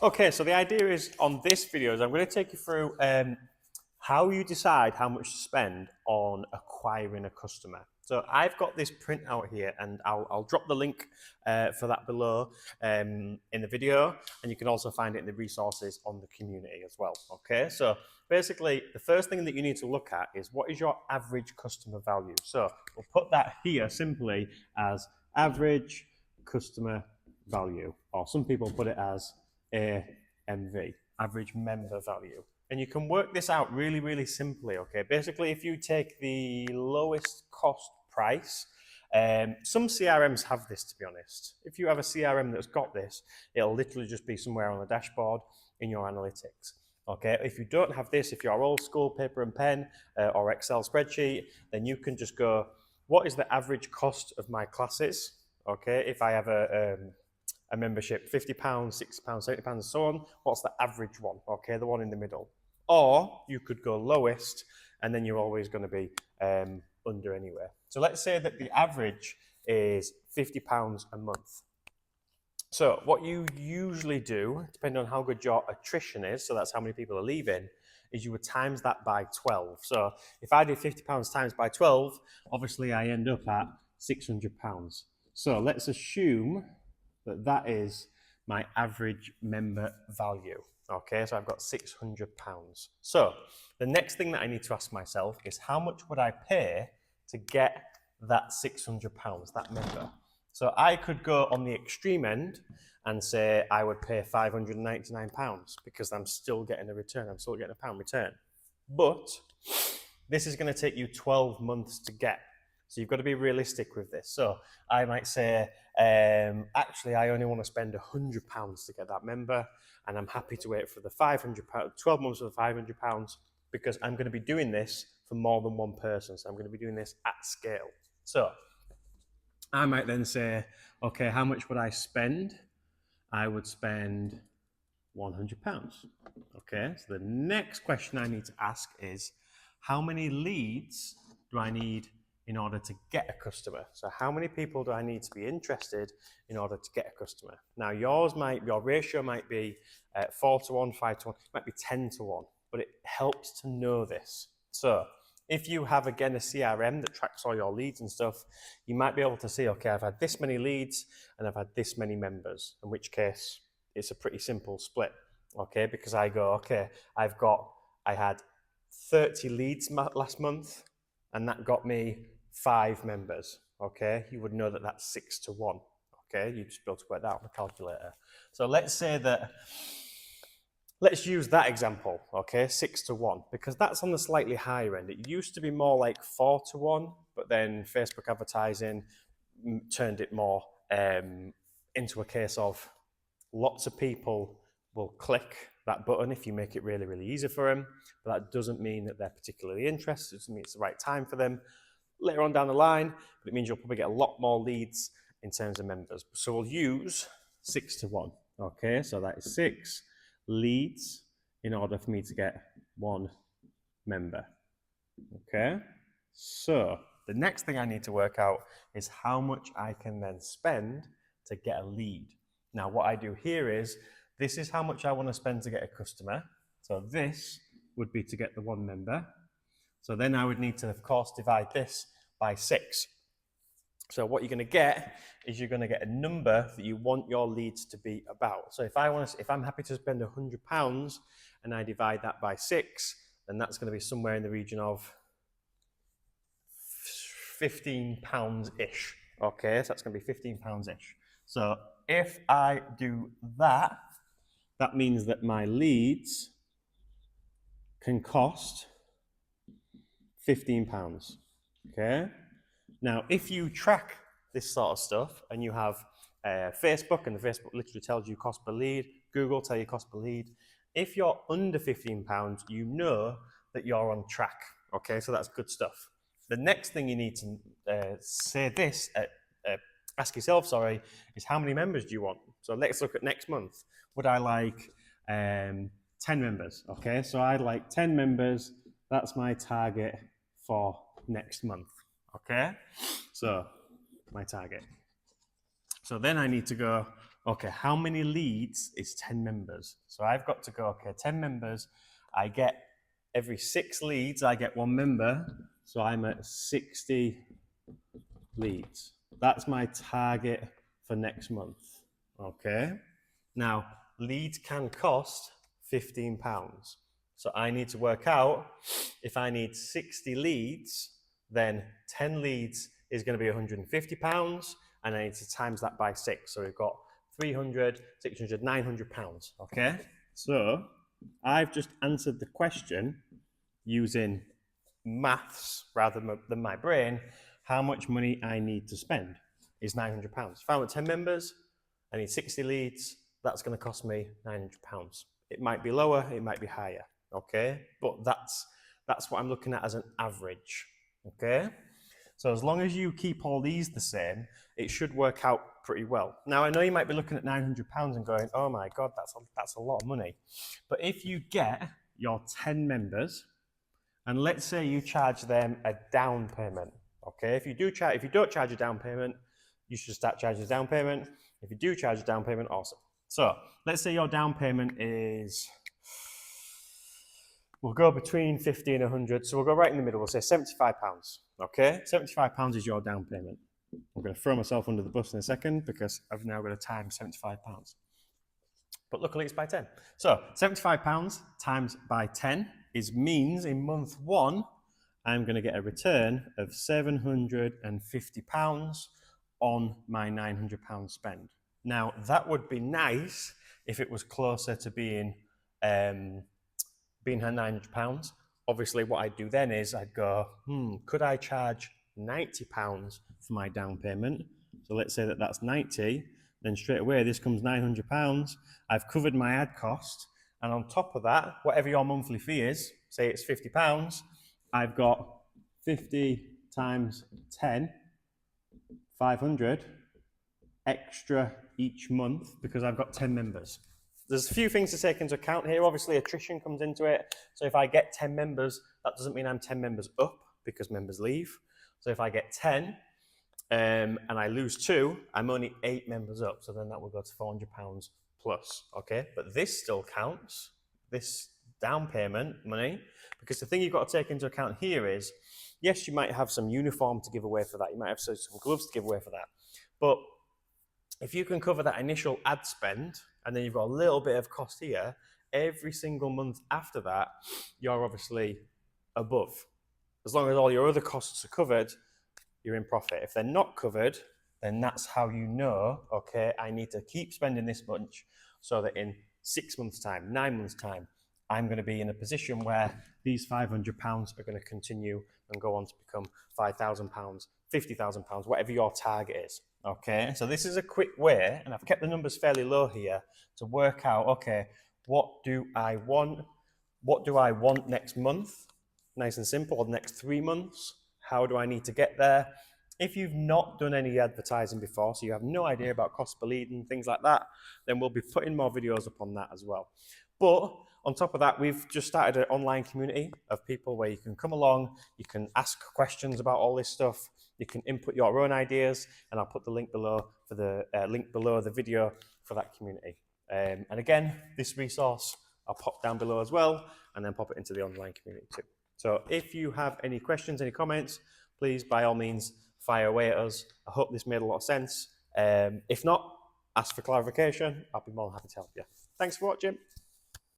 Okay, so the idea is on this video is I'm going to take you through how you decide how much to spend on acquiring a customer. So I've got this printout here, and I'll drop the link for that below in the video, and you can also find it in the resources on the community as well. Okay, so basically the first thing that you need to look at is what is your average customer value. So we'll put that here simply as average customer value, or some people put it as AMV, average member value. And you can work this out really, really simply, okay? Basically, if you take the lowest cost price, some CRMs have this, to be honest. If you have a CRM that's got this, it'll literally just be somewhere on the dashboard in your analytics. Okay, if you don't have this, if you're old school paper and pen or Excel spreadsheet, then you can just go, what is the average cost of my classes? Okay, if I have a membership, £50, £60, £70, and so on, what's the average one? Okay, the one in the middle. Or you could go lowest, and then you're always going to be under anyway. So let's say that the average is £50 a month. So what you usually do, depending on how good your attrition is, so that's how many people are leaving, is you would times that by 12. So if I do £50 times by 12, obviously I end up at £600. So let's assume that that is my average member value. Okay, so I've got £600. So the next thing that I need to ask myself is how much would I pay to get that £600, that member? So I could go on the extreme end and say I would pay £599 because I'm still getting a return. I'm still getting a pound return. But this is going to take you 12 months to get. So you've got to be realistic with this. So I might say, actually, I only want to spend £100 to get that member, and I'm happy to wait for the £500, 12 months for the £500, because I'm going to be doing this for more than one person. So I'm going to be doing this at scale. So I might then say, okay, how much would I spend? I would spend £100. Okay, so the next question I need to ask is, how many leads do I need in order to get a customer? So how many people do I need to be interested in order to get a customer? Now your ratio might be 4 to 1, 5 to 1, it might be 10 to 1, but it helps to know this. So if you have, again, a CRM that tracks all your leads and stuff, you might be able to see, okay, I've had this many leads and I've had this many members, in which case it's a pretty simple split, okay? Because I go, okay, I had 30 leads last month, and that got me 5 members, okay? You would know that that's 6 to 1, okay? You'd just be able to work that out on a calculator. So let's say that, let's use that example, okay? 6 to 1, because that's on the slightly higher end. It used to be more like 4 to 1, but then Facebook advertising turned it more into a case of lots of people will click that button if you make it really, really easy for them. But that doesn't mean that they're particularly interested. It doesn't mean it's the right time for them later on down the line, but it means you'll probably get a lot more leads in terms of members. So we'll use 6 to 1. Okay, so that is 6 leads in order for me to get 1 member. Okay, so the next thing I need to work out is how much I can then spend to get a lead. Now, what I do here is, this is how much I want to spend to get a customer. So this would be to get the 1 member. So then I would need to, of course, divide this by 6. So what you're going to get is you're going to get a number that you want your leads to be about. So if I'm happy to spend £100 and I divide that by 6, then that's going to be somewhere in the region of £15-ish. Okay, so that's going to be £15-ish. So if I do that, that means that my leads can cost £15. Okay. Now, if you track this sort of stuff and you have Facebook, and the Facebook literally tells you cost per lead, Google tell you cost per lead. If you're under £15, you know that you're on track. Okay, so that's good stuff. The next thing you need to ask yourself, is how many members do you want? So let's look at next month. Would I like 10 members? Okay, so I'd like 10 members. That's my target for next month. Okay, so my target. So then I need to go, okay, how many leads is 10 members? So I've got to go, okay, 10 members, I get every 6 leads, I get 1 member. So I'm at 60 leads. That's my target for next month. Okay. Now, leads can cost £15. So I need to work out if I need 60 leads, then 10 leads is going to be £150, and I need to times that by 6. So we've got 300, 600, £900. Okay. So I've just answered the question using maths rather than my brain. How much money I need to spend is £900. If I want 10 members, I need 60 leads, that's going to cost me £900. It might be lower, it might be higher, okay? But that's what I'm looking at as an average, okay? So as long as you keep all these the same, it should work out pretty well. Now, I know you might be looking at £900 and going, oh my God, that's a lot of money. But if you get your 10 members, and let's say you charge them a down payment, okay? If you don't charge a down payment, you should start charging a down payment. If you do charge a down payment, awesome. So let's say your down payment is, we'll go between 50 and 100. So we'll go right in the middle. We'll say £75, okay? £75 is your down payment. I'm going to throw myself under the bus in a second because I've now got to time £75. But luckily it's by 10. So £75 times by 10 means in month 1, I'm going to get a return of £750 on my £900 spend. Now, that would be nice if it was closer to being £900. Obviously, what I'd do then is I'd go, could I charge £90 for my down payment? So let's say that that's 90, then straight away this comes £900. I've covered my ad cost, and on top of that, whatever your monthly fee is, say it's £50, I've got 50 times 10, 500 extra each month because I've got 10 members. There's a few things to take into account here. Obviously, attrition comes into it. So if I get 10 members, that doesn't mean I'm 10 members up because members leave. So if I get 10 and I lose 2, I'm only 8 members up. So then that will go to £400 plus, okay? But this still counts, this down payment money, because the thing you've got to take into account here is, yes, you might have some uniform to give away for that. You might have some gloves to give away for that. But if you can cover that initial ad spend, and then you've got a little bit of cost here, every single month after that, you're obviously above. As long as all your other costs are covered, you're in profit. If they're not covered, then that's how you know, okay, I need to keep spending this much so that in 6 months' time, 9 months' time, I'm going to be in a position where these £500 are going to continue and go on to become £5,000, £50,000, whatever your target is. Okay, so this is a quick way, and I've kept the numbers fairly low here to work out, okay, what do I want? What do I want next month? Nice and simple, or the next 3 months. How do I need to get there? If you've not done any advertising before, so you have no idea about cost per lead and things like that, then we'll be putting more videos up on that as well. But on top of that, we've just started an online community of people where you can come along, you can ask questions about all this stuff, you can input your own ideas, and I'll put the link below for the video for that community. And again, this resource I'll pop down below as well, and then pop it into the online community too. So if you have any questions, any comments, please by all means fire away at us. I hope this made a lot of sense. If not, ask for clarification. I'll be more than happy to help you. Thanks for watching.